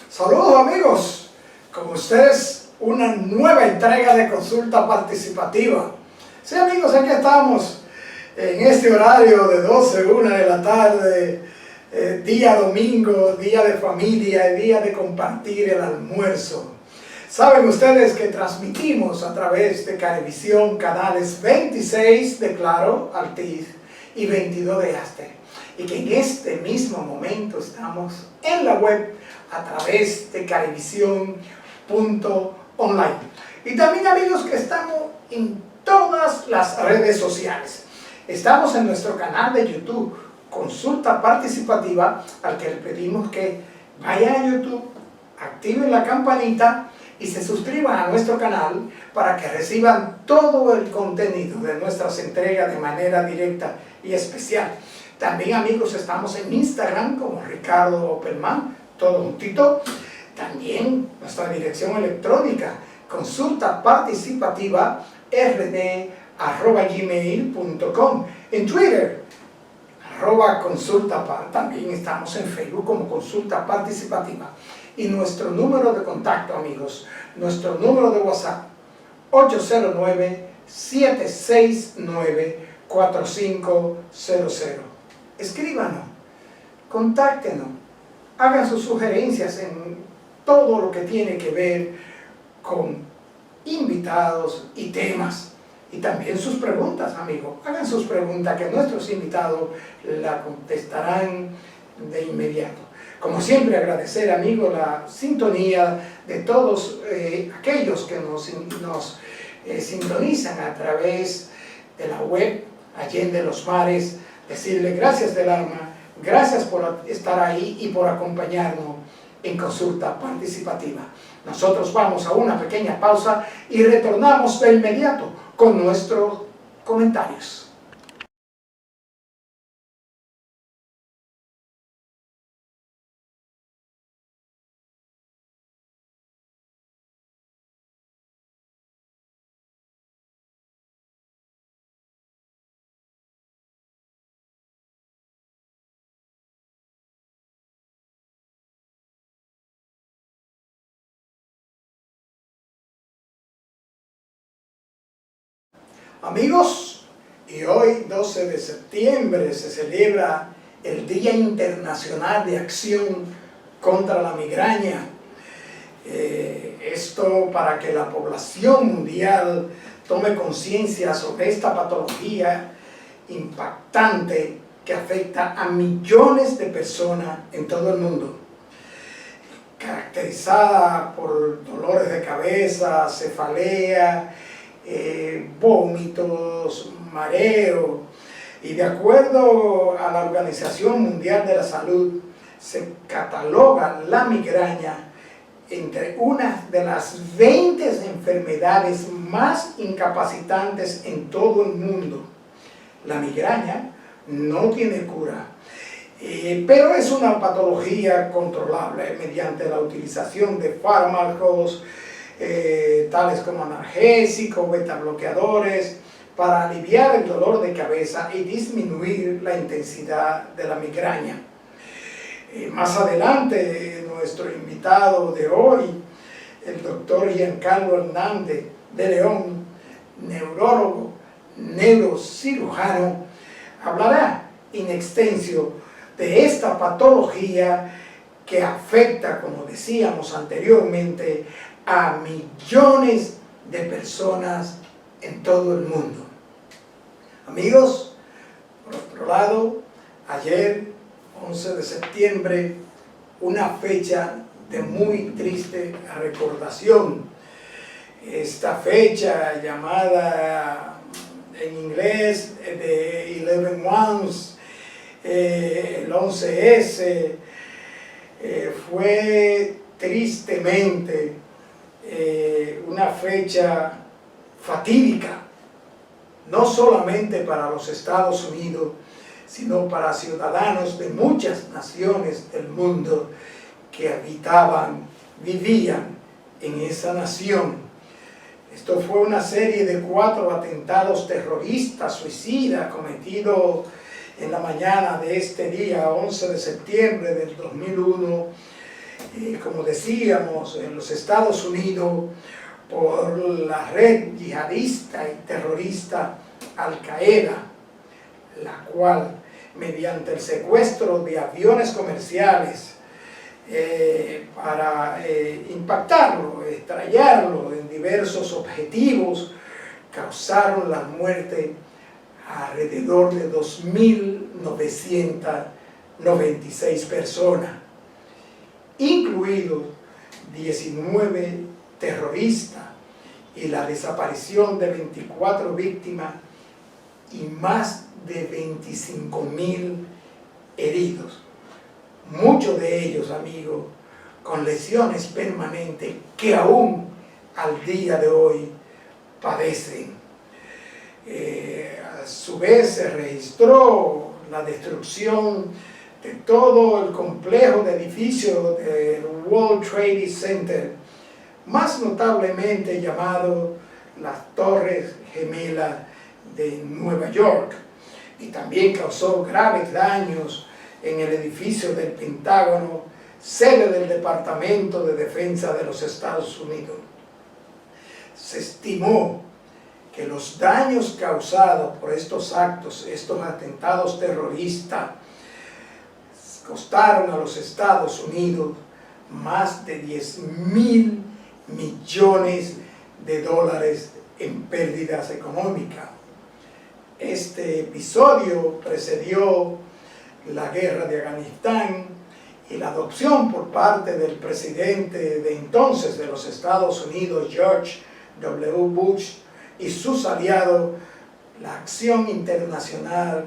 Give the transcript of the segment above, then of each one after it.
Saludos amigos, con ustedes una nueva entrega de consulta participativa. Sí amigos, aquí estamos en este horario de 12 a 1 de la tarde, día domingo, día de familia, día de compartir el almuerzo. Saben ustedes que transmitimos a través de Carevisión canales 26 de Claro, Altiz y 22 de Aster. Y que en este mismo momento estamos en la web a través de carevisión.online. Y también amigos que estamos en todas las redes sociales. Estamos en nuestro canal de YouTube, Consulta Participativa, al que le pedimos que vayan a YouTube, activen la campanita y se suscriban a nuestro canal para que reciban todo el contenido de nuestras entregas de manera directa y especial. También amigos estamos en Instagram como Ricardo Opelman, todo juntito. También nuestra dirección electrónica consultaparticipativa@gmail.com. En Twitter @consultapar. También estamos en Facebook como Consulta Participativa. Y nuestro número de contacto amigos, nuestro número de WhatsApp 809-769-4500. Escríbanos, contáctenos, hagan sus sugerencias en todo lo que tiene que ver con invitados y temas. Y también sus preguntas, amigos. Hagan sus preguntas que nuestros invitados la contestarán de inmediato. Como siempre, agradecer, amigos, la sintonía de todos aquellos que nos sintonizan a través de la web Allende los Mares. Decirle gracias del alma, gracias por estar ahí y por acompañarnos en Consulta Participativa. Nosotros vamos a una pequeña pausa y retornamos de inmediato con nuestros comentarios. Amigos, y hoy 12 de septiembre se celebra el Día Internacional de Acción contra la Migraña. Esto para que la población mundial tome conciencia sobre esta patología impactante que afecta a millones de personas en todo el mundo. Caracterizada por dolores de cabeza, cefalea, vómitos, mareo, y de acuerdo a la Organización Mundial de la Salud, se cataloga la migraña entre una de las 20 enfermedades más incapacitantes en todo el mundo. La migraña no tiene cura, pero es una patología controlable mediante la utilización de fármacos, tales como analgésicos, betabloqueadores, para aliviar el dolor de cabeza y disminuir la intensidad de la migraña. Más adelante, nuestro invitado de hoy, el doctor Giancarlo Hernández de León, neurólogo, neurocirujano, hablará in extenso de esta patología que afecta, como decíamos anteriormente, a millones de personas en todo el mundo. Amigos, por otro lado, ayer, 11 de septiembre, una fecha de muy triste recordación. Esta fecha llamada en inglés de 11-1, el 11S, fue tristemente una fecha fatídica, no solamente para los Estados Unidos, sino para ciudadanos de muchas naciones del mundo que vivían en esa nación. Esto fue una serie de 4 atentados terroristas suicidas cometidos en la mañana de este día, 11 de septiembre del 2001, como decíamos, en los Estados Unidos por la red yihadista y terrorista Al-Qaeda, la cual, mediante el secuestro de aviones comerciales para impactarlo, estrellarlo en diversos objetivos, causaron la muerte a alrededor de 2.996 personas, incluidos 19 terroristas y la desaparición de 24 víctimas y más de 25.000 heridos. Muchos de ellos, amigos, con lesiones permanentes que aún al día de hoy padecen. A su vez se registró la destrucción de todo el complejo de edificios del World Trade Center, más notablemente llamado las Torres Gemelas de Nueva York, y también causó graves daños en el edificio del Pentágono, sede del Departamento de Defensa de los Estados Unidos. Se estimó que los daños causados por estos actos, estos atentados terroristas, costaron a los Estados Unidos más de 10.000 millones de dólares en pérdidas económicas. Este episodio precedió la guerra de Afganistán y la adopción por parte del presidente de entonces de los Estados Unidos, George W. Bush, y sus aliados, la acción internacional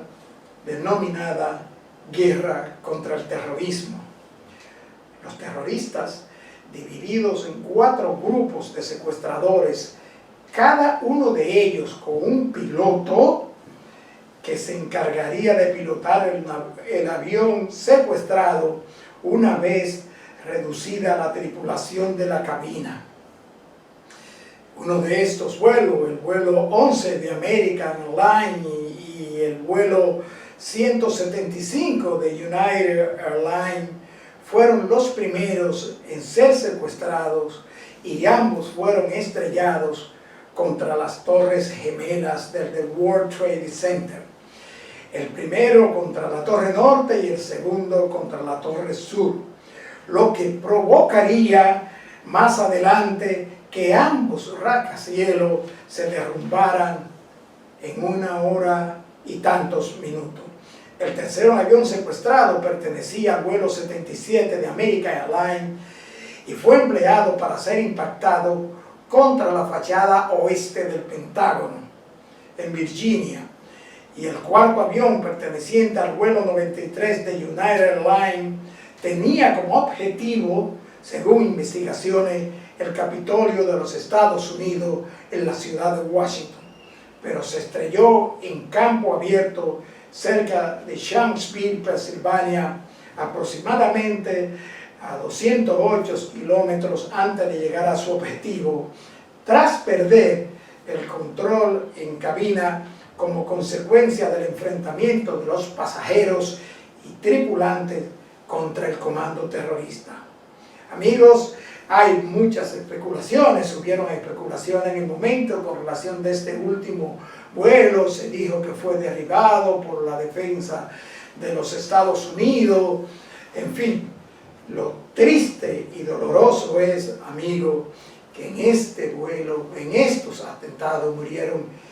denominada Guerra contra el Terrorismo. Los terroristas, divididos en 4 grupos de secuestradores, cada uno de ellos con un piloto que se encargaría de pilotar el avión secuestrado una vez reducida la tripulación de la cabina. Uno de estos vuelos, el vuelo 11 de American Airlines y el vuelo 175 de United Airlines, fueron los primeros en ser secuestrados y ambos fueron estrellados contra las Torres Gemelas del World Trade Center. El primero contra la Torre Norte y el segundo contra la Torre Sur, lo que provocaría más adelante que ambos rascacielos se derrumbaran en 1 hora y tantos minutos. El tercer avión secuestrado pertenecía al vuelo 77 de American Airlines y fue empleado para ser impactado contra la fachada oeste del Pentágono, en Virginia. Y el cuarto avión, perteneciente al vuelo 93 de United Airlines, tenía como objetivo, según investigaciones, el Capitolio de los Estados Unidos en la ciudad de Washington, pero se estrelló en campo abierto cerca de Shanksville, Pensilvania, aproximadamente a 208 kilómetros antes de llegar a su objetivo, tras perder el control en cabina como consecuencia del enfrentamiento de los pasajeros y tripulantes contra el comando terrorista. Amigos, hay muchas especulaciones, hubieron especulaciones en el momento con relación de este último vuelo. Se dijo que fue derribado por la defensa de los Estados Unidos. En fin, lo triste y doloroso es, amigo, que en este vuelo, en estos atentados fueron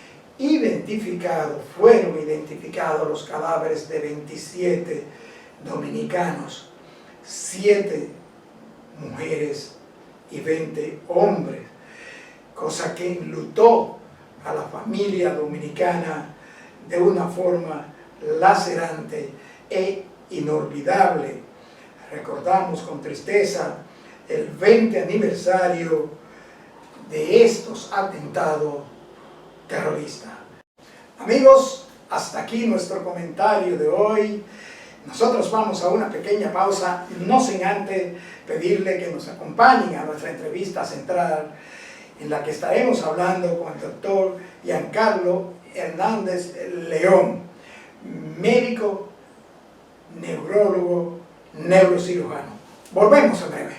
identificados los cadáveres de 27 dominicanos, 7 mujeres y 20 hombres, cosa que enlutó a la familia dominicana de una forma lacerante e inolvidable. Recordamos con tristeza el 20 aniversario de estos atentados terroristas. Amigos, hasta aquí nuestro comentario de hoy. Nosotros vamos a una pequeña pausa, no sin antes pedirle que nos acompañen a nuestra entrevista central, en la que estaremos hablando con el doctor Giancarlo Hernández León, médico, neurólogo, neurocirujano. Volvemos en breve.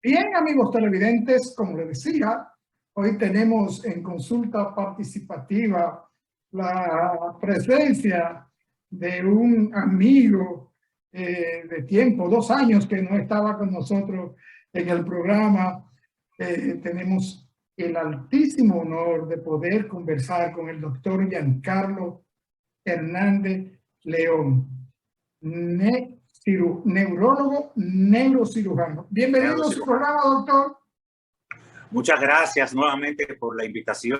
Bien, amigos televidentes, como les decía, hoy tenemos en consulta participativa la presencia de un amigo de tiempo, 2 años que no estaba con nosotros en el programa. Tenemos el altísimo honor de poder conversar con el doctor Giancarlo Hernández León, neurólogo, neurocirujano. Bienvenido a su programa, doctor. Muchas gracias nuevamente por la invitación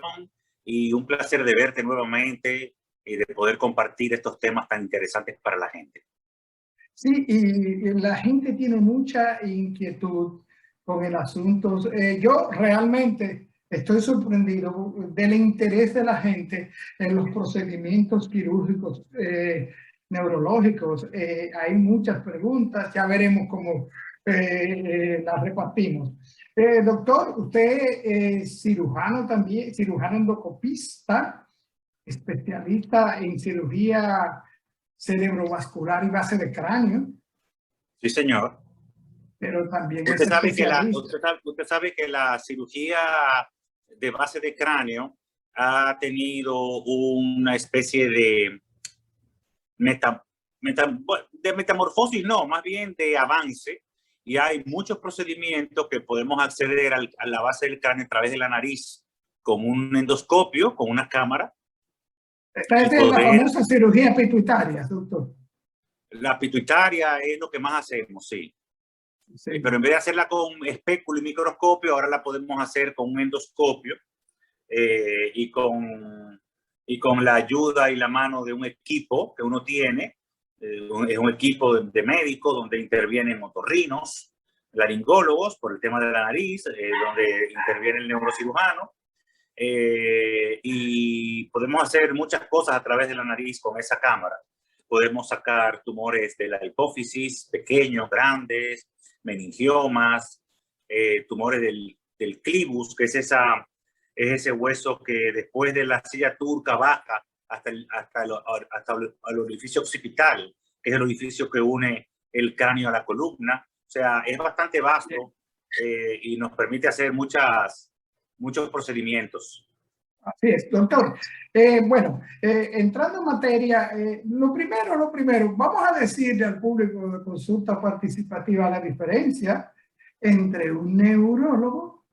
y un placer de verte nuevamente y de poder compartir estos temas tan interesantes para la gente. Sí, y la gente tiene mucha inquietud con el asunto. Yo realmente estoy sorprendido del interés de la gente en los procedimientos quirúrgicos neurológicos. Hay muchas preguntas, ya veremos cómo las repartimos. Doctor, usted es cirujano también, cirujano endoscopista, especialista en cirugía cerebrovascular y base de cráneo. Sí, señor. Pero también Usted es sabe especialista. usted sabe que la cirugía de base de cráneo ha tenido una especie de de metamorfosis, no, más bien de avance, y hay muchos procedimientos que podemos acceder a la base del cráneo a través de la nariz con un endoscopio, con una cámara. Esta es la famosa cirugía pituitaria, doctor. La pituitaria es lo que más hacemos, sí. Sí. Pero en vez de hacerla con espéculo y microscopio, ahora la podemos hacer con un endoscopio y con la ayuda y la mano de un equipo que uno tiene. Es un equipo de médicos donde intervienen otorrinos, laringólogos por el tema de la nariz, donde interviene el neurocirujano. Y podemos hacer muchas cosas a través de la nariz con esa cámara. Podemos sacar tumores de la hipófisis, pequeños, grandes, meningiomas, tumores del clivus, que es ese hueso que después de la silla turca baja hasta el orificio occipital, que es el orificio que une el cráneo a la columna. O sea, es bastante vasto y nos permite hacer muchos procedimientos. Así es, doctor. Bueno, entrando en materia, lo primero, vamos a decirle al público de consulta participativa la diferencia entre un neurólogo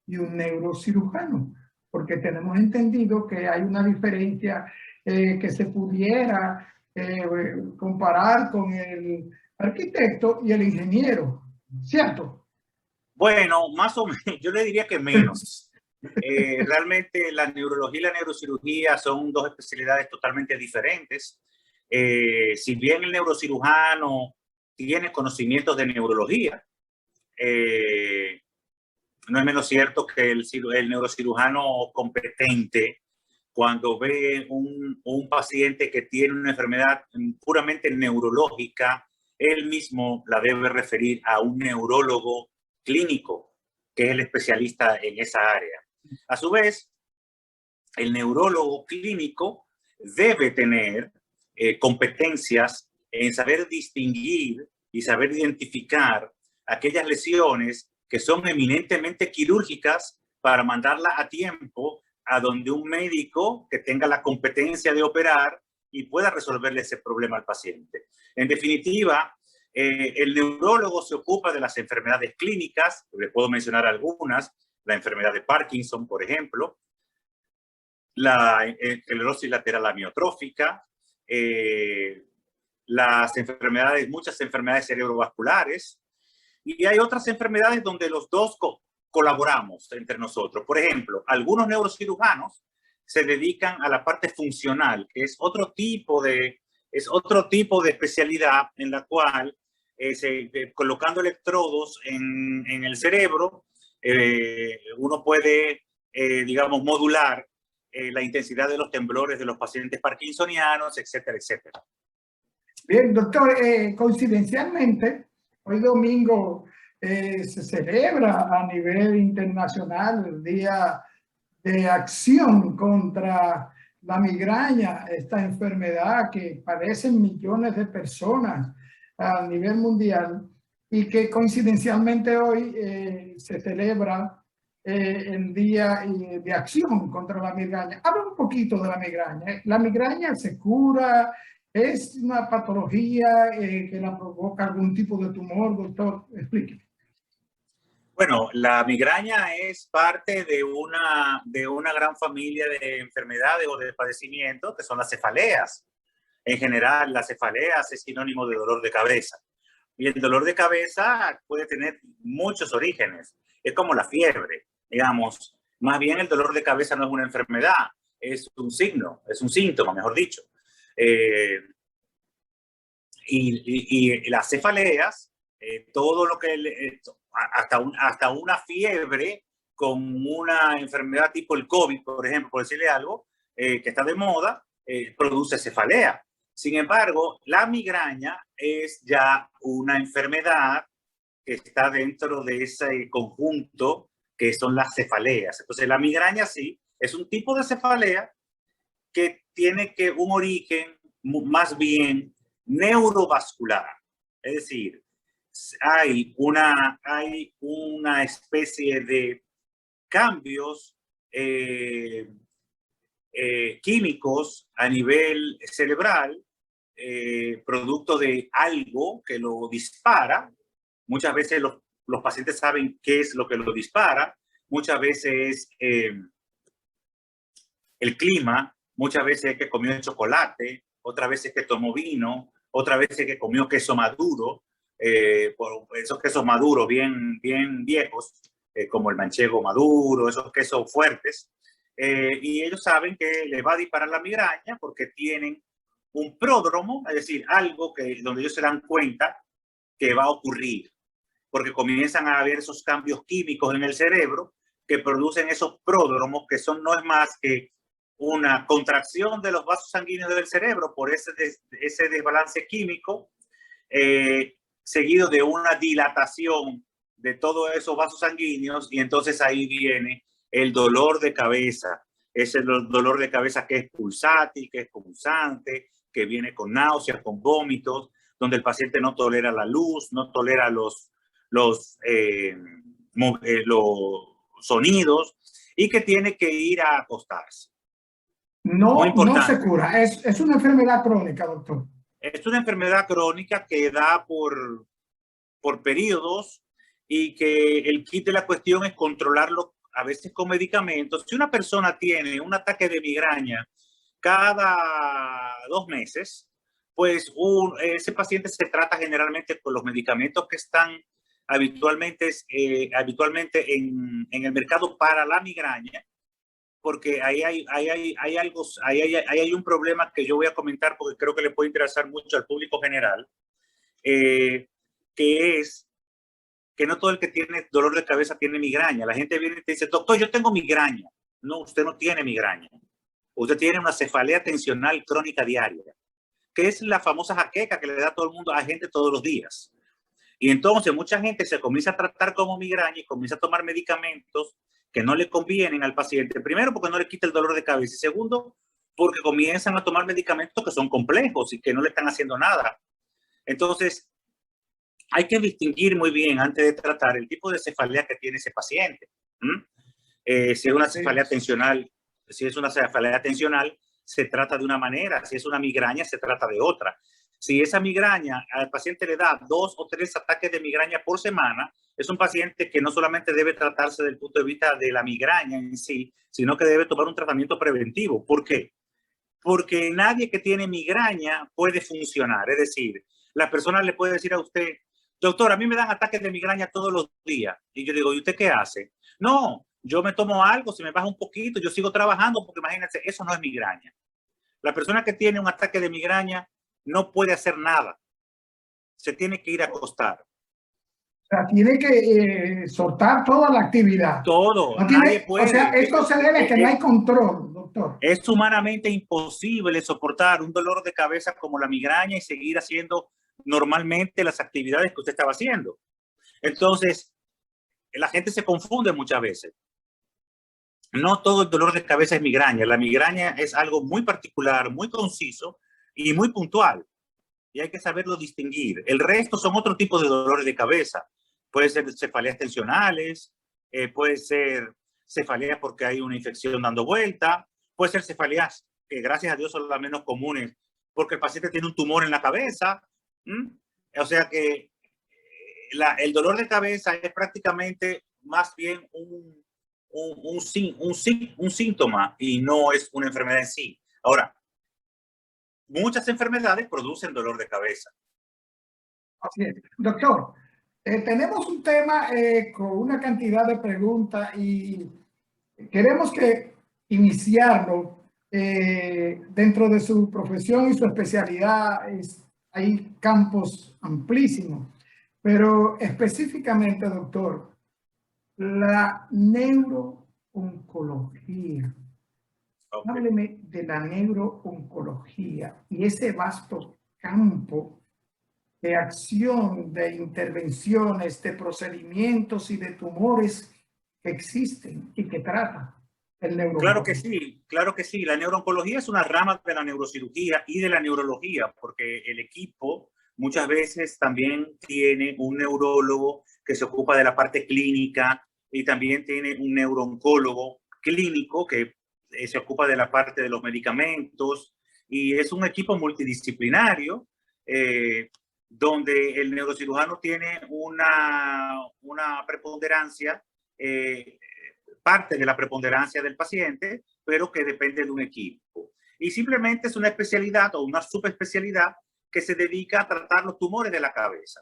y un neurocirujano, porque tenemos entendido que hay una diferencia que se pudiera comparar con el arquitecto y el ingeniero, ¿cierto? Bueno, más o menos, yo le diría que menos. Realmente la neurología y la neurocirugía son dos especialidades totalmente diferentes. Si bien el neurocirujano tiene conocimientos de neurología, no es menos cierto que el neurocirujano competente, cuando ve un paciente que tiene una enfermedad puramente neurológica, él mismo la debe referir a un neurólogo clínico, que es el especialista en esa área. A su vez, el neurólogo clínico debe tener competencias en saber distinguir y saber identificar aquellas lesiones que son eminentemente quirúrgicas para mandarla a tiempo a donde un médico que tenga la competencia de operar y pueda resolverle ese problema al paciente. En definitiva, el neurólogo se ocupa de las enfermedades clínicas, le puedo mencionar algunas, la enfermedad de Parkinson, por ejemplo, la esclerosis lateral amiotrófica, muchas enfermedades cerebrovasculares, y hay otras enfermedades donde los dos colaboramos entre nosotros. Por ejemplo, algunos neurocirujanos se dedican a la parte funcional, que es otro tipo de especialidad en la cual colocando electrodos en el cerebro, uno puede, digamos, modular la intensidad de los temblores de los pacientes parkinsonianos, etcétera, etcétera. Bien, doctor, coincidencialmente, hoy domingo se celebra a nivel internacional el Día de Acción contra la Migraña, esta enfermedad que padecen millones de personas a nivel mundial. y que coincidencialmente hoy se celebra el Día de Acción contra la Migraña. Habla un poquito de la migraña. ¿La migraña se cura? ¿Es una patología que la provoca algún tipo de tumor, doctor? Explíqueme. Bueno, la migraña es parte de una gran familia de enfermedades o de padecimientos que son las cefaleas. En general, las cefaleas es sinónimo de dolor de cabeza. Y el dolor de cabeza puede tener muchos orígenes. Es como la fiebre, digamos. Más bien el dolor de cabeza no es una enfermedad, es un signo, es un síntoma, mejor dicho. Eh, y las cefaleas, todo lo que, hasta una fiebre con una enfermedad tipo el COVID, por ejemplo, por decirle algo, que está de moda, produce cefalea. Sin embargo, la migraña es ya una enfermedad que está dentro de ese conjunto que son las cefaleas. Entonces, la migraña sí es un tipo de cefalea que tiene que un origen más bien neurovascular. Es decir, hay una especie de cambios químicos a nivel cerebral, producto de algo que lo dispara. Muchas veces los pacientes saben qué es lo que lo dispara. Muchas veces el clima, muchas veces que comió chocolate, otras veces que tomó vino, otras veces que comió queso maduro, por esos quesos maduros bien viejos, como el manchego maduro, esos quesos fuertes. Y ellos saben que les va a disparar la migraña porque tienen un pródromo, es decir, algo donde ellos se dan cuenta que va a ocurrir, porque comienzan a haber esos cambios químicos en el cerebro que producen esos pródromos, que no es más que una contracción de los vasos sanguíneos del cerebro por ese desbalance químico, seguido de una dilatación de todos esos vasos sanguíneos, y entonces ahí viene el dolor de cabeza, ese dolor de cabeza que es pulsátil, que es punzante, que viene con náuseas, con vómitos, donde el paciente no tolera la luz, no tolera los sonidos, y que tiene que ir a acostarse. No, no se cura, es una enfermedad crónica, doctor. Es una enfermedad crónica que da por periodos, y que el kit de la cuestión es controlarlo a veces con medicamentos. Si una persona tiene un ataque de migraña cada 2 meses, pues ese paciente se trata generalmente con los medicamentos que están habitualmente en el mercado para la migraña, porque ahí hay un problema que yo voy a comentar porque creo que le puede interesar mucho al público general, que es que no todo el que tiene dolor de cabeza tiene migraña. La gente viene y te dice, doctor, yo tengo migraña. No, usted no tiene migraña. Usted tiene una cefalea tensional crónica diaria, que es la famosa jaqueca que le da a todo el mundo, a gente todos los días. Y entonces mucha gente se comienza a tratar como migraña y comienza a tomar medicamentos que no le convienen al paciente. Primero, porque no le quita el dolor de cabeza. Y segundo, porque comienzan a tomar medicamentos que son complejos y que no le están haciendo nada. Entonces, hay que distinguir muy bien antes de tratar el tipo de cefalea que tiene ese paciente. Si es una cefalea tensional, se trata de una manera. Si es una migraña, se trata de otra. Si esa migraña al paciente le da 2 o 3 ataques de migraña por semana, es un paciente que no solamente debe tratarse desde el punto de vista de la migraña en sí, sino que debe tomar un tratamiento preventivo. ¿Por qué? Porque nadie que tiene migraña puede funcionar. Es decir, la persona le puede decir a usted, doctor, a mí me dan ataques de migraña todos los días. Y yo digo, ¿y usted qué hace? No, yo me tomo algo, se me baja un poquito, yo sigo trabajando, porque imagínense, eso no es migraña. La persona que tiene un ataque de migraña no puede hacer nada. Se tiene que ir a acostar. O sea, tiene que soltar toda la actividad. Todo, no nadie puede. O sea, esto se debe a que no hay control, doctor. Es humanamente imposible soportar un dolor de cabeza como la migraña y seguir haciendo normalmente las actividades que usted estaba haciendo. Entonces, la gente se confunde muchas veces. No todo el dolor de cabeza es migraña. La migraña es algo muy particular, muy conciso y muy puntual. y hay que saberlo distinguir. El resto son otro tipo de dolores de cabeza. Puede ser cefaleas tensionales, puede ser cefaleas porque hay una infección dando vuelta, puede ser cefaleas que gracias a Dios son las menos comunes porque el paciente tiene un tumor en la cabeza. O sea que el dolor de cabeza es prácticamente más bien un síntoma y no es una enfermedad en sí. Ahora, muchas enfermedades producen dolor de cabeza. Así es. Doctor, tenemos un tema con una cantidad de preguntas y queremos que iniciarlo dentro de su profesión y su especialidad. Hay campos amplísimos, pero específicamente, doctor, la neurooncología. Okay. Hábleme de la neurooncología y ese vasto campo de acción, de intervenciones, de procedimientos y de tumores que existen y que trata el Claro neurooncología. que sí, claro que sí. La neurooncología es una rama de la neurocirugía y de la neurología, porque el equipo muchas veces también tiene un neurólogo que se ocupa de la parte clínica y también tiene un neurooncólogo clínico que se ocupa de la parte de los medicamentos, y es un equipo multidisciplinario donde el neurocirujano tiene una preponderancia, parte de la preponderancia del paciente, pero que depende de un equipo. Y simplemente es una especialidad o una subespecialidad que se dedica a tratar los tumores de la cabeza.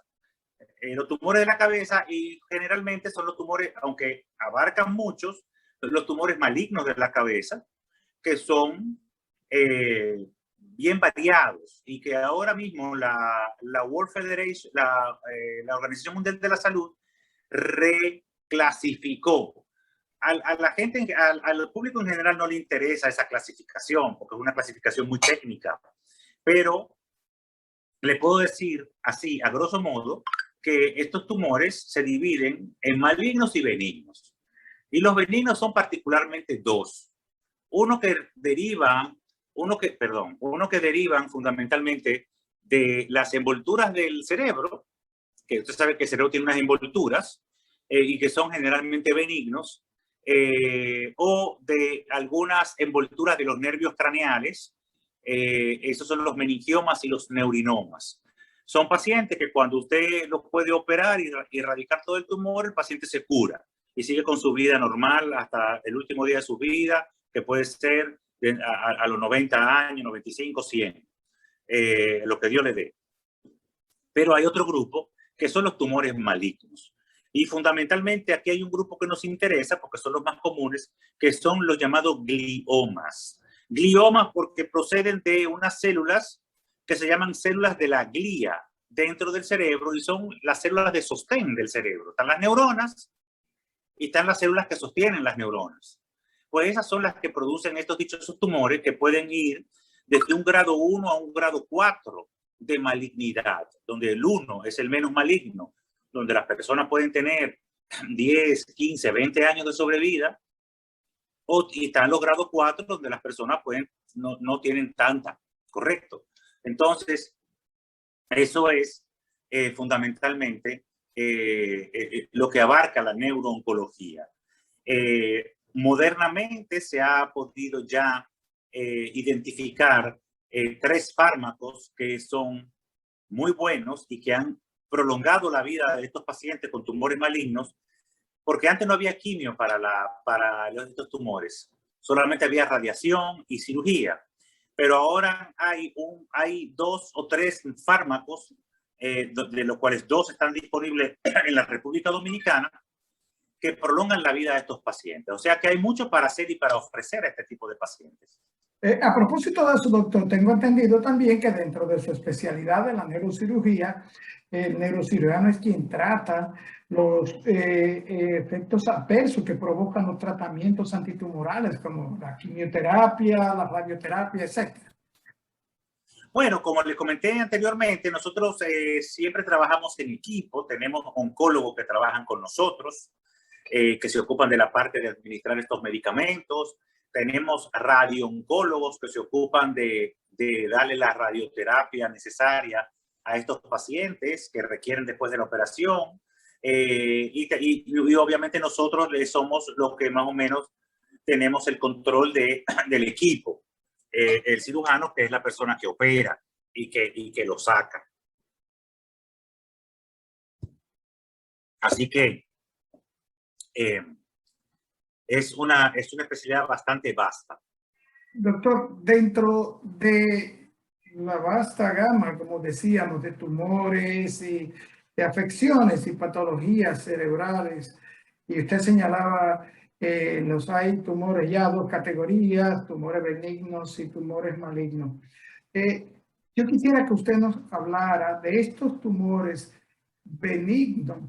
Los tumores de la cabeza, y generalmente son los tumores, aunque abarcan muchos, los tumores malignos de la cabeza, que son bien variados y que ahora mismo la World Federation, la Organización Mundial de la Salud, reclasificó. A la gente, al público en general no le interesa esa clasificación porque es una clasificación muy técnica, pero le puedo decir así, a grosso modo, que estos tumores se dividen en malignos y benignos. Y los benignos son particularmente dos. Uno que derivan fundamentalmente de las envolturas del cerebro, que usted sabe que el cerebro tiene unas envolturas y que son generalmente benignos, o de algunas envolturas de los nervios craneales. Esos son los meningiomas y los neurinomas. Son pacientes que cuando usted los puede operar y erradicar todo el tumor, el paciente se cura y sigue con su vida normal hasta el último día de su vida, que puede ser a los 90 años, 95, 100, lo que Dios le dé. Pero hay otro grupo que son los tumores malignos. Y fundamentalmente aquí hay un grupo que nos interesa porque son los más comunes, que son los llamados gliomas. Gliomas porque proceden de unas células que se llaman células de la glía dentro del cerebro y son las células de sostén del cerebro. Están las neuronas y están las células que sostienen las neuronas. Pues esas son las que producen estos dichosos tumores que pueden ir desde un grado 1 a un grado 4 de malignidad, donde el 1 es el menos maligno, donde las personas pueden tener 10, 15, 20 años de sobrevida, y están los grados 4, donde las personas no tienen tanta, ¿correcto? Entonces, eso es fundamentalmente lo que abarca la neurooncología. Modernamente se ha podido ya identificar 3 fármacos que son muy buenos y que han prolongado la vida de estos pacientes con tumores malignos, porque antes no había quimio para estos tumores, solamente había radiación y cirugía. Pero ahora hay 2 o 3 fármacos, de los cuales 2 están disponibles en la República Dominicana, que prolongan la vida de estos pacientes. O sea que hay mucho para hacer y para ofrecer a este tipo de pacientes. A propósito de eso, doctor, tengo entendido también que dentro de su especialidad de la neurocirugía, el neurocirujano es quien trata los efectos adversos que provocan los tratamientos antitumorales, como la quimioterapia, la radioterapia, etc. Bueno, como les comenté anteriormente, nosotros siempre trabajamos en equipo. Tenemos oncólogos que trabajan con nosotros, que se ocupan de la parte de administrar estos medicamentos. Tenemos radiooncólogos que se ocupan de darle la radioterapia necesaria a estos pacientes que requieren después de la operación. Y obviamente nosotros somos los que más o menos tenemos el control del equipo. El cirujano, que es la persona que opera y que lo saca. Así que es una especialidad bastante vasta. Doctor, dentro de la vasta gama, como decíamos, de tumores y de afecciones y patologías cerebrales, y usted señalaba los hay tumores ya dos categorías, tumores benignos y tumores malignos. Yo quisiera que usted nos hablara de estos tumores benignos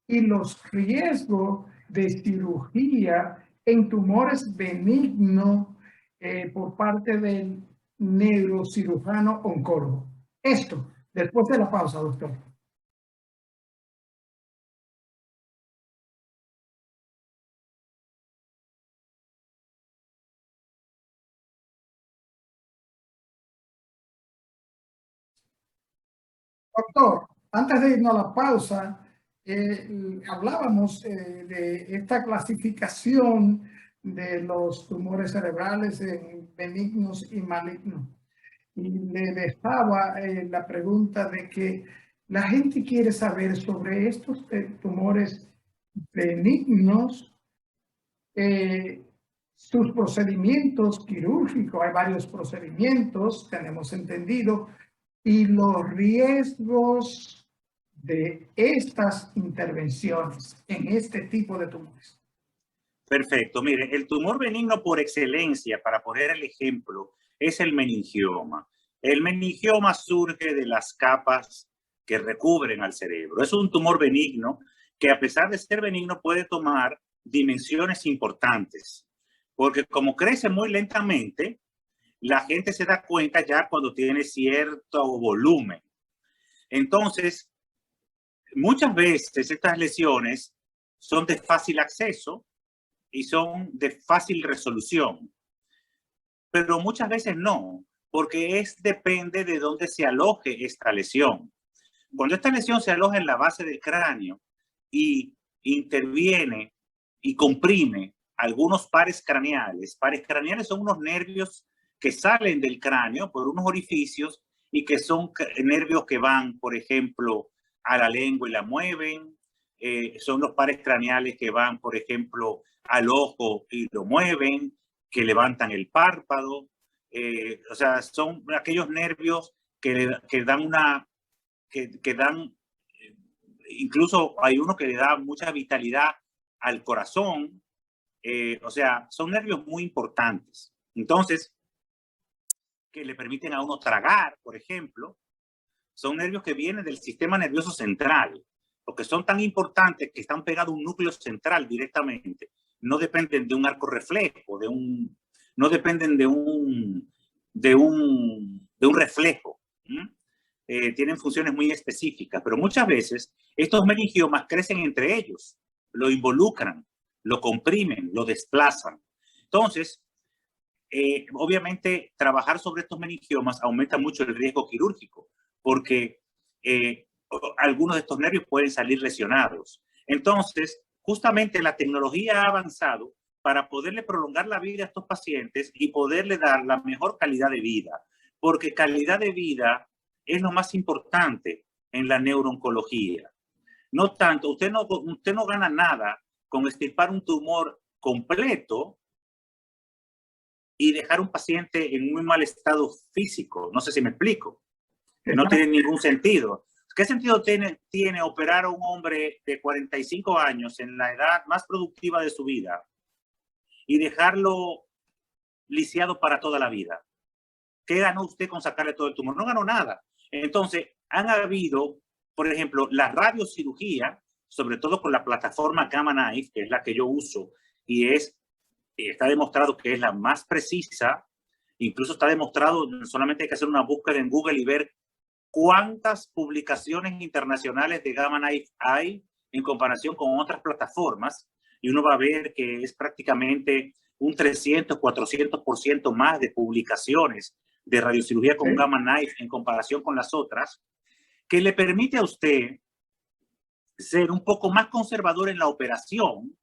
y los riesgos de cirugía en tumores benignos por parte del neurocirujano oncólogo. Esto, después de la pausa, doctor. Doctor, antes de irnos a la pausa, hablábamos de esta clasificación de los tumores cerebrales en benignos y malignos. Y le dejaba la pregunta de que la gente quiere saber sobre estos tumores benignos, sus procedimientos quirúrgicos, hay varios procedimientos, tenemos entendido, y los riesgos de estas intervenciones en este tipo de tumores. Perfecto. Mire, el tumor benigno por excelencia, para poner el ejemplo, es el meningioma. El meningioma surge de las capas que recubren al cerebro. Es un tumor benigno que, a pesar de ser benigno, puede tomar dimensiones importantes, porque como crece muy lentamente, la gente se da cuenta ya cuando tiene cierto volumen. Entonces, muchas veces estas lesiones son de fácil acceso y son de fácil resolución, pero muchas veces no, porque depende de dónde se aloje esta lesión. Cuando esta lesión se aloja en la base del cráneo y interviene y comprime algunos pares craneales son unos nervios que salen del cráneo por unos orificios y que son nervios que van, por ejemplo, a la lengua y la mueven. Son los pares craneales que van, por ejemplo, al ojo y lo mueven, que levantan el párpado. O sea, son aquellos nervios que dan una, que dan, incluso hay uno que le da mucha vitalidad al corazón. O sea, son nervios muy importantes. Entonces, que le permiten a uno tragar, por ejemplo, son nervios que vienen del sistema nervioso central, porque son tan importantes que están pegados a un núcleo central directamente. No dependen de un arco reflejo, no dependen de un reflejo. Tienen funciones muy específicas, pero muchas veces estos meningiomas crecen entre ellos, lo involucran, lo comprimen, lo desplazan. Entonces, obviamente, trabajar sobre estos meningiomas aumenta mucho el riesgo quirúrgico, porque algunos de estos nervios pueden salir lesionados. Entonces, justamente la tecnología ha avanzado para poderle prolongar la vida a estos pacientes y poderle dar la mejor calidad de vida, porque calidad de vida es lo más importante en la neurooncología. No tanto, usted no gana nada con extirpar un tumor completo y dejar un paciente en muy mal estado físico. No sé si me explico. No tiene ningún sentido. ¿Qué sentido tiene operar a un hombre de 45 años en la edad más productiva de su vida y dejarlo lisiado para toda la vida? ¿Qué ganó usted con sacarle todo el tumor? No ganó nada. Entonces, han habido, por ejemplo, la radiocirugía, sobre todo con la plataforma Gamma Knife, que es la que yo uso, y está demostrado que es la más precisa. Incluso está demostrado, solamente hay que hacer una búsqueda en Google y ver cuántas publicaciones internacionales de Gamma Knife hay en comparación con otras plataformas, y uno va a ver que es prácticamente un 300, 400% más de publicaciones de radiocirugía con Gamma Knife en comparación con las otras. que le permite a usted ser un poco más conservador en la operación.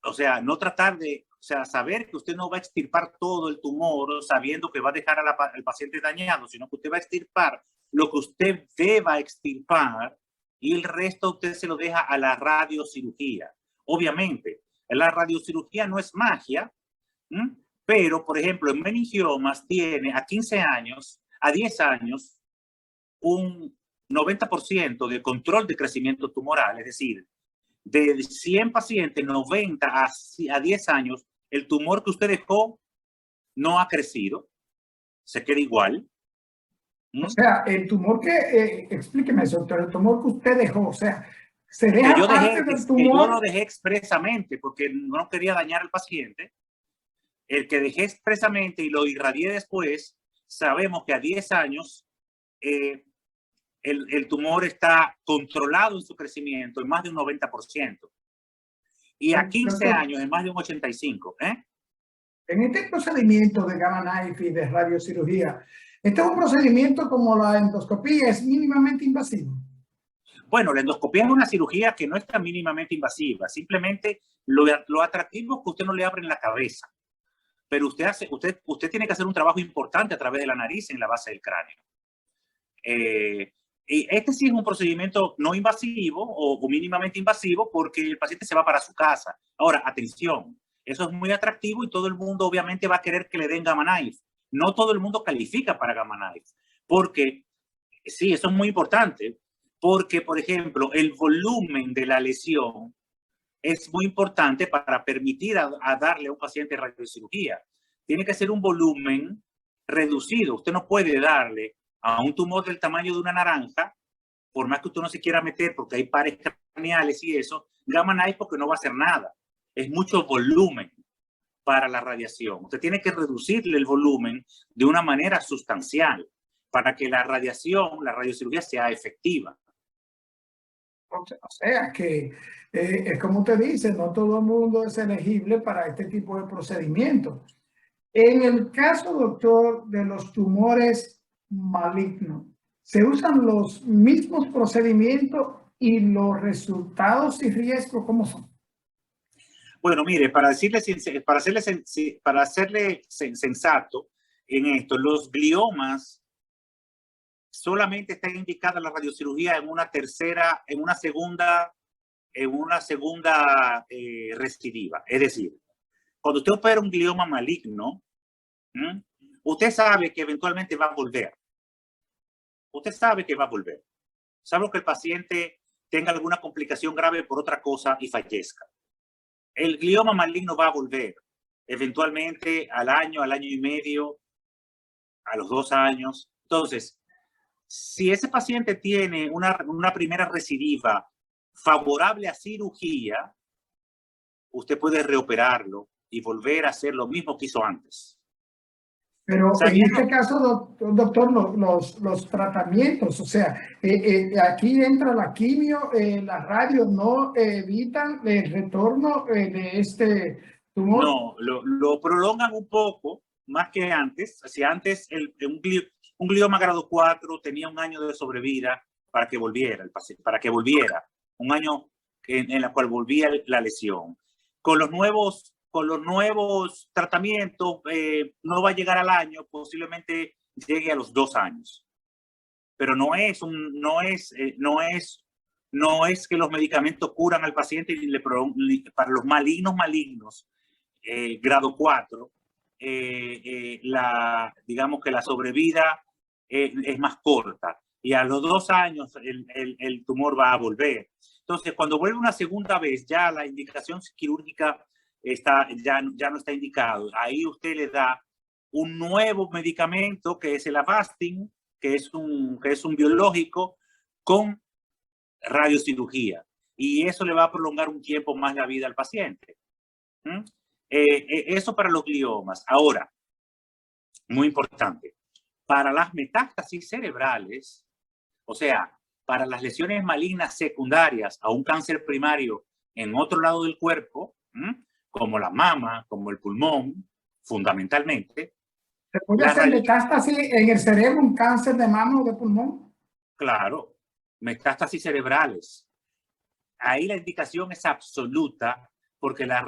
O sea, no tratar de, o sea, saber que usted no va a extirpar todo el tumor sabiendo que va a dejar al paciente dañado, sino que usted va a extirpar lo que usted deba extirpar y el resto usted se lo deja a la radiocirugía. Obviamente, la radiocirugía no es magia, pero, por ejemplo, en meningiomas tiene a 15 años, a 10 años, un 90% de control de crecimiento tumoral, es decir, de 100 pacientes, 90 a 10 años, el tumor que usted dejó no ha crecido, se queda igual. O sea, el tumor explíqueme eso, doctor, el tumor que usted dejó, o sea, se deja que yo parte del tumor. Que yo lo dejé expresamente porque no quería dañar al paciente. El que dejé expresamente y lo irradié después, sabemos que a 10 años el tumor está controlado en su crecimiento en más de un 90%. Y a 15 años en más de un 85%. En este procedimiento de Gamma Knife y de radiocirugía, ¿este es un procedimiento como la endoscopía? ¿Es mínimamente invasivo? Bueno, la endoscopía es una cirugía que no está mínimamente invasiva. Simplemente lo atractivo es que usted no le abren la cabeza. Pero usted tiene que hacer un trabajo importante a través de la nariz en la base del cráneo. Y este sí es un procedimiento no invasivo o mínimamente invasivo porque el paciente se va para su casa. Ahora, atención, eso es muy atractivo y todo el mundo obviamente va a querer que le den Gamma Knife. No todo el mundo califica para Gamma Knife porque, sí, eso es muy importante, porque, por ejemplo, el volumen de la lesión es muy importante para permitir a darle a un paciente radiocirugía. Tiene que ser un volumen reducido. Usted no puede darle a un tumor del tamaño de una naranja, por más que usted no se quiera meter, porque hay pares craneales y eso, Gamma Knife porque no va a hacer nada. Es mucho volumen para la radiación. Usted tiene que reducirle el volumen de una manera sustancial para que la radiación, la radiocirugía sea efectiva. O sea que es como usted dice, no todo el mundo es elegible para este tipo de procedimientos. En el caso, doctor, de los tumores malignos, ¿se usan los mismos procedimientos y los resultados y riesgos cómo son? Bueno, mire, para hacerle sensato en esto, los gliomas solamente está indicada la radiocirugía en una segunda recidiva. Es decir, cuando usted opera un glioma maligno, usted sabe que eventualmente va a volver. Usted sabe que va a volver. Salvo que el paciente tenga alguna complicación grave por otra cosa y fallezca. El glioma maligno va a volver eventualmente al año y medio, a los 2 años. Entonces, si ese paciente tiene una primera recidiva favorable a cirugía, usted puede reoperarlo y volver a hacer lo mismo que hizo antes. Pero en este caso, doctor, los tratamientos, o sea, aquí entra la quimio, la radio, ¿no evitan el retorno de este tumor? No, lo prolongan un poco más que antes. Si antes un glioma grado 4 tenía 1 año de sobrevida para que volviera el paciente, un año en la cual volvía la lesión. Con los nuevos tratamientos no va a llegar al año, posiblemente llegue a los 2 años. Pero no es que los medicamentos curan al paciente para los malignos grado 4, digamos que la sobrevida es más corta y a los 2 años el tumor va a volver. Entonces, cuando vuelve una segunda vez, ya la indicación quirúrgica ya no está indicado. Ahí usted le da un nuevo medicamento que es el Avastin, que es un biológico con radiocirugía. Y eso le va a prolongar un tiempo más la vida al paciente. Eso para los gliomas. Ahora, muy importante, para las metástasis cerebrales, o sea, para las lesiones malignas secundarias a un cáncer primario en otro lado del cuerpo, como la mama, como el pulmón, fundamentalmente, ¿Se puede La hacer radio, metástasis en el cerebro, un cáncer de mama o de pulmón? claro, metástasis cerebrales. Ahí la indicación es absoluta porque la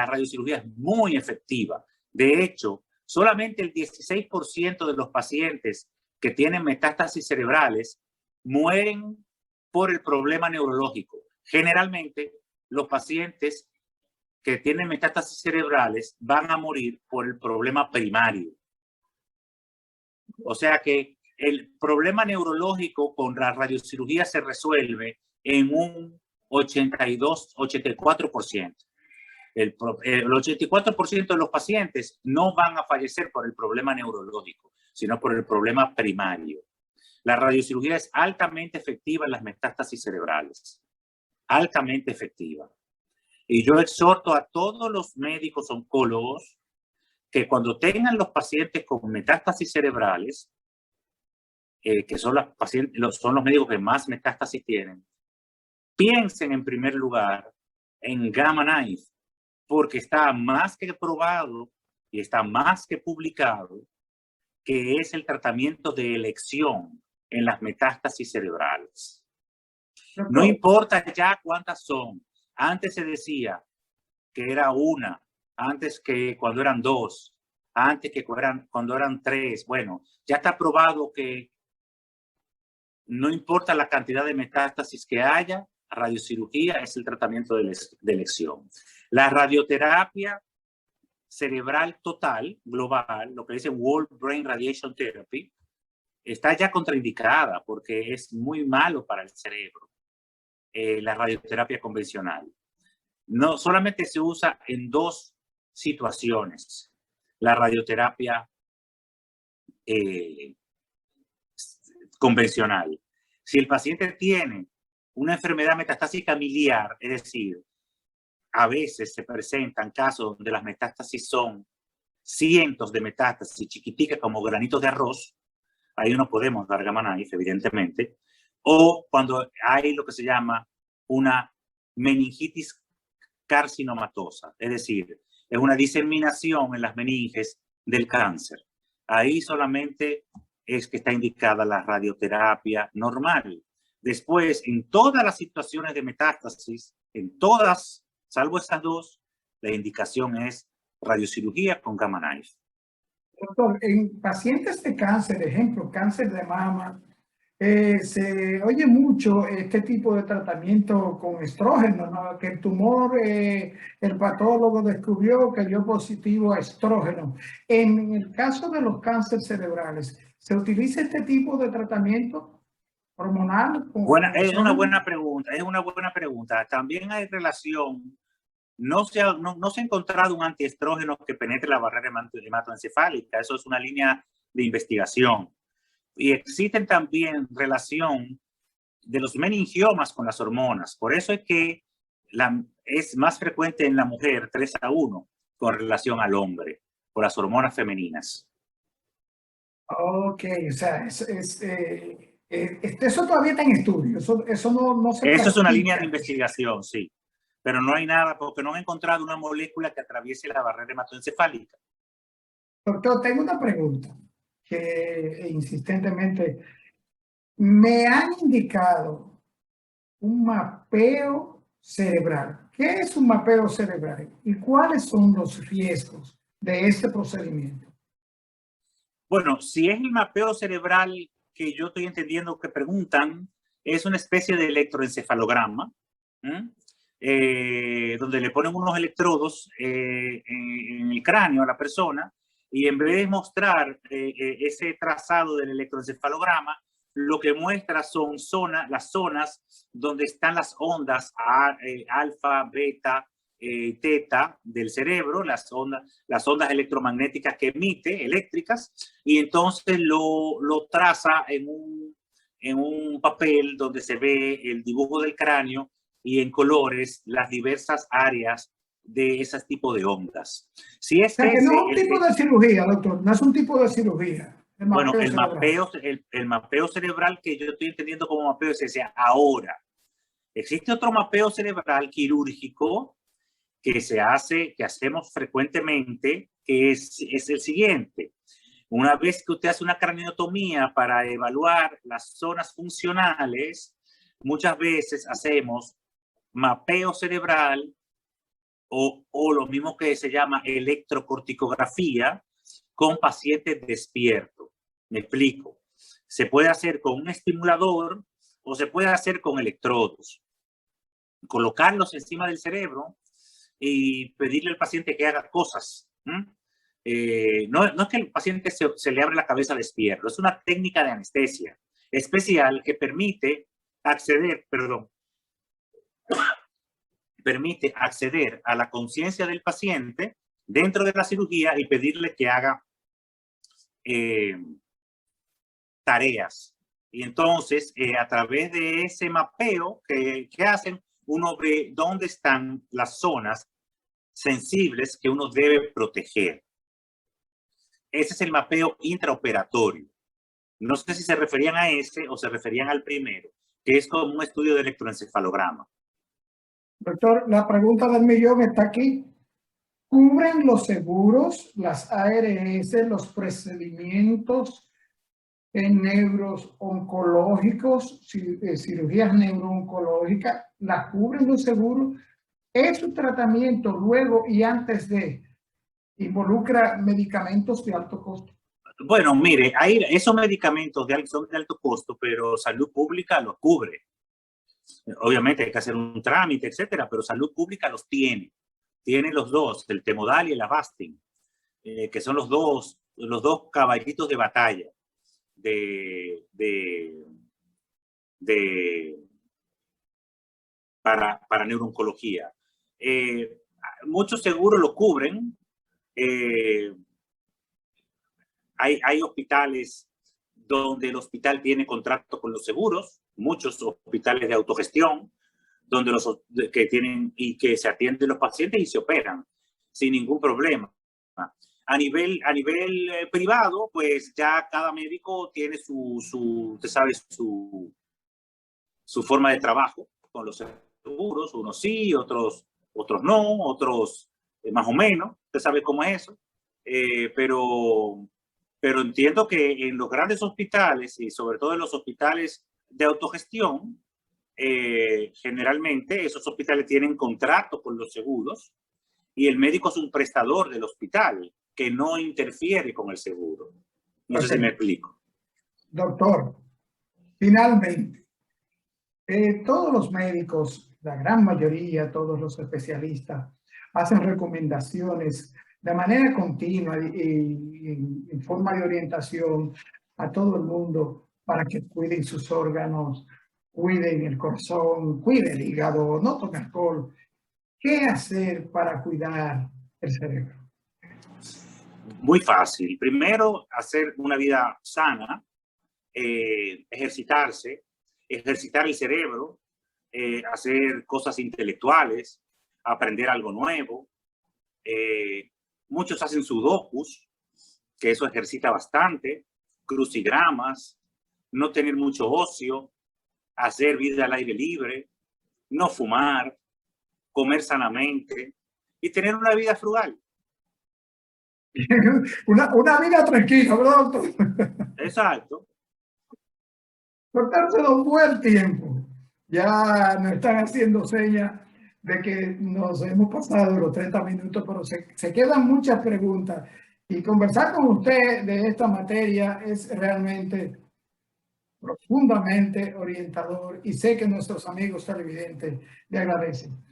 radiocirugía es muy efectiva. De hecho, solamente el 16% de los pacientes que tienen metástasis cerebrales mueren por el problema neurológico. Generalmente, los pacientes que tienen metástasis cerebrales van a morir por el problema primario. O sea que el problema neurológico con la radiocirugía se resuelve en un 82-84%. El 84% de los pacientes no van a fallecer por el problema neurológico, sino por el problema primario. La radiocirugía es altamente efectiva en las metástasis cerebrales, altamente efectiva. Y yo exhorto a todos los médicos oncólogos que cuando tengan los pacientes con metástasis cerebrales, que son son los médicos que más metástasis tienen, piensen en primer lugar en Gamma Knife, porque está más que probado y está más que publicado que es el tratamiento de elección en las metástasis cerebrales. No importa ya cuántas son. Antes se decía que era una, antes que cuando eran dos, antes que cuando eran tres. Bueno, ya está probado que no importa la cantidad de metástasis que haya, radiocirugía es el tratamiento de elección. La radioterapia cerebral total, global, lo que dice Whole Brain Radiation Therapy, está ya contraindicada porque es muy malo para el cerebro, la radioterapia convencional. No solamente se usa en dos situaciones, la radioterapia convencional. Si el paciente tiene una enfermedad metastásica miliar, es decir, a veces se presentan casos donde las metástasis son cientos de metástasis chiquiticas como granitos de arroz, ahí no podemos dar Gamma Knife, evidentemente, o cuando hay lo que se llama una meningitis carcinomatosa, es decir, es una diseminación en las meninges del cáncer. Ahí solamente es que está indicada la radioterapia normal. Después, en todas las situaciones de metástasis, en todas, salvo esas dos, la indicación es radiocirugía con Gamma Knife. Doctor, en pacientes de cáncer, ejemplo, cáncer de mama, se oye mucho este tipo de tratamiento con estrógeno, ¿no? Que el tumor, el patólogo descubrió que dio positivo a estrógeno. En el caso de los cánceres cerebrales, ¿se utiliza este tipo de tratamiento hormonal? Es una buena pregunta, También hay relación. No se ha encontrado un antiestrógeno que penetre la barrera hematoencefálica. Eso es una línea de investigación. Y existen también relación de los meningiomas con las hormonas. Por eso es que es más frecuente en la mujer 3-1 con relación al hombre, por las hormonas femeninas. Ok, o sea, eso todavía está en estudio, eso no se Eso es una línea de practica. investigación, sí. Pero no hay nada, porque no han encontrado una molécula que atraviese la barrera hematoencefálica. Doctor, tengo una pregunta que insistentemente me han indicado un mapeo cerebral. ¿Qué es un mapeo cerebral y cuáles son los riesgos de este procedimiento? Bueno, si es el mapeo cerebral que yo estoy entendiendo que preguntan, es una especie de electroencefalograma, donde le ponen unos electrodos en el cráneo a la persona y en vez de mostrar ese trazado del electroencefalograma, lo que muestra son las zonas donde están las ondas alfa, beta, teta del cerebro, las ondas electromagnéticas que emite, eléctricas, y entonces lo traza en un papel donde se ve el dibujo del cráneo y en colores las diversas áreas de ese tipo de ondas. Si es O sea, que no es un tipo de cirugía, doctor, no es un tipo de cirugía. Bueno, el mapeo cerebral que yo estoy entendiendo como mapeo es ese. Ahora, existe otro mapeo cerebral quirúrgico que hacemos frecuentemente, que es el siguiente. Una vez que usted hace una craniotomía para evaluar las zonas funcionales, muchas veces hacemos mapeo cerebral o lo mismo que se llama electrocorticografía con pacientes despiertos. Me explico. Se puede hacer con un estimulador o se puede hacer con electrodos. Colocarlos encima del cerebro y pedirle al paciente que haga cosas. No es que el paciente se le abre la cabeza despierto, es una técnica de anestesia especial que permite acceder a la conciencia del paciente dentro de la cirugía y pedirle que haga tareas. Y entonces, a través de ese mapeo que hacen, uno ve dónde están las zonas sensibles que uno debe proteger. Ese es el mapeo intraoperatorio. No sé si se referían a ese o se referían al primero, que es como un estudio de electroencefalograma. Doctor, la pregunta del millón está aquí. ¿Cubren los seguros, las ARS, los procedimientos neurooncológicos, cirugías neurooncológicas? ¿La cubren los seguros? ¿Es su tratamiento luego y antes de involucra medicamentos de alto costo? Bueno, mire, esos medicamentos son de alto costo, pero salud pública los cubre. Obviamente hay que hacer un trámite, etcétera, pero salud pública los tiene. Tiene los dos, el Temodal y el Avastin, que son los dos caballitos de batalla para neurooncología. Muchos seguros lo cubren. Hay hospitales donde el hospital tiene contrato con los seguros, muchos hospitales de autogestión, donde que se atienden los pacientes y se operan sin ningún problema. A nivel privado, pues ya cada médico tiene usted sabe, su forma de trabajo con los seguros, unos sí, otros no, otros más o menos, usted sabe cómo es eso, pero entiendo que en los grandes hospitales y sobre todo en los hospitales de autogestión, generalmente esos hospitales tienen contrato con los seguros y el médico es un prestador del hospital que no interfiere con el seguro. No sé si me explico. Doctor, finalmente, todos los médicos, la gran mayoría, todos los especialistas, hacen recomendaciones de manera continua y en forma de orientación a todo el mundo para que cuiden sus órganos, cuiden el corazón, cuiden el hígado, no tomen alcohol. ¿Qué hacer para cuidar el cerebro? Muy fácil. Primero, hacer una vida sana, ejercitarse, ejercitar el cerebro, hacer cosas intelectuales, aprender algo nuevo. Muchos hacen sudokus, que eso ejercita bastante, crucigramas, no tener mucho ocio, hacer vida al aire libre, no fumar, comer sanamente y tener una vida frugal. una vida tranquila, ¿verdad, doctor? Exacto. Doctor, se nos fue el tiempo. Ya nos están haciendo señas de que nos hemos pasado los 30 minutos, pero se quedan muchas preguntas. Y conversar con usted de esta materia es realmente profundamente orientador y sé que nuestros amigos televidentes le agradecen.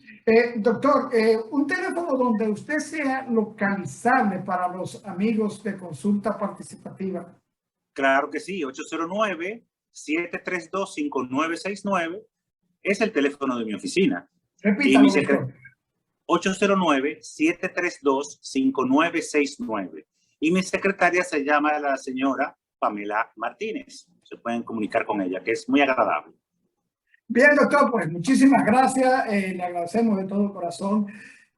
Doctor, un teléfono donde usted sea localizable para los amigos de consulta participativa. Claro que sí, 809-732-5969 es el teléfono de mi oficina. Repítalo, doctor. 809-732-5969. Y mi secretaria se llama la señora Pamela Martínez. Se pueden comunicar con ella, que es muy agradable. Bien, doctor, pues muchísimas gracias. Le agradecemos de todo corazón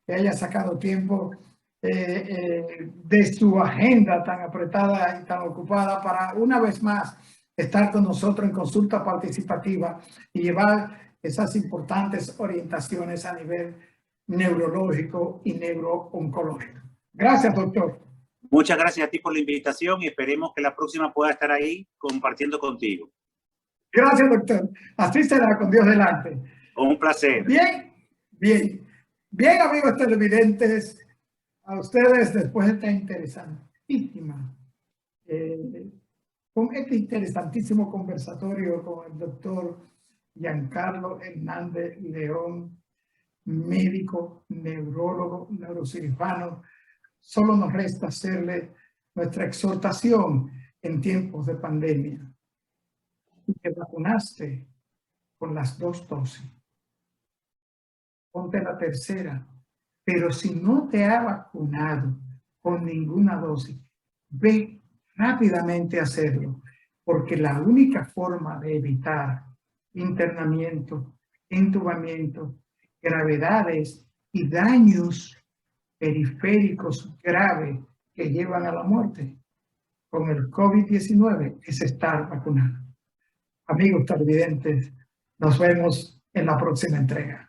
que haya sacado tiempo de su agenda tan apretada y tan ocupada para una vez más estar con nosotros en consulta participativa y llevar esas importantes orientaciones a nivel neurológico y neurooncológico. Gracias, doctor. Muchas gracias a ti por la invitación y esperemos que la próxima pueda estar ahí compartiendo contigo. Gracias, doctor. Así será, con Dios delante. Un placer. Bien, bien. Bien, amigos televidentes, a ustedes después de esta interesantísima, con este interesantísimo conversatorio con el doctor Giancarlo Hernández León, médico, neurólogo, neurocirujano, solo nos resta hacerle nuestra exhortación en tiempos de pandemia. Te vacunaste con las 2 dosis. Ponte la tercera. Pero si no te ha vacunado con ninguna dosis, ve rápidamente a hacerlo, porque la única forma de evitar internamiento, entubamiento, gravedades y daños periféricos graves que llevan a la muerte con el COVID-19 es estar vacunado. Amigos televidentes, nos vemos en la próxima entrega.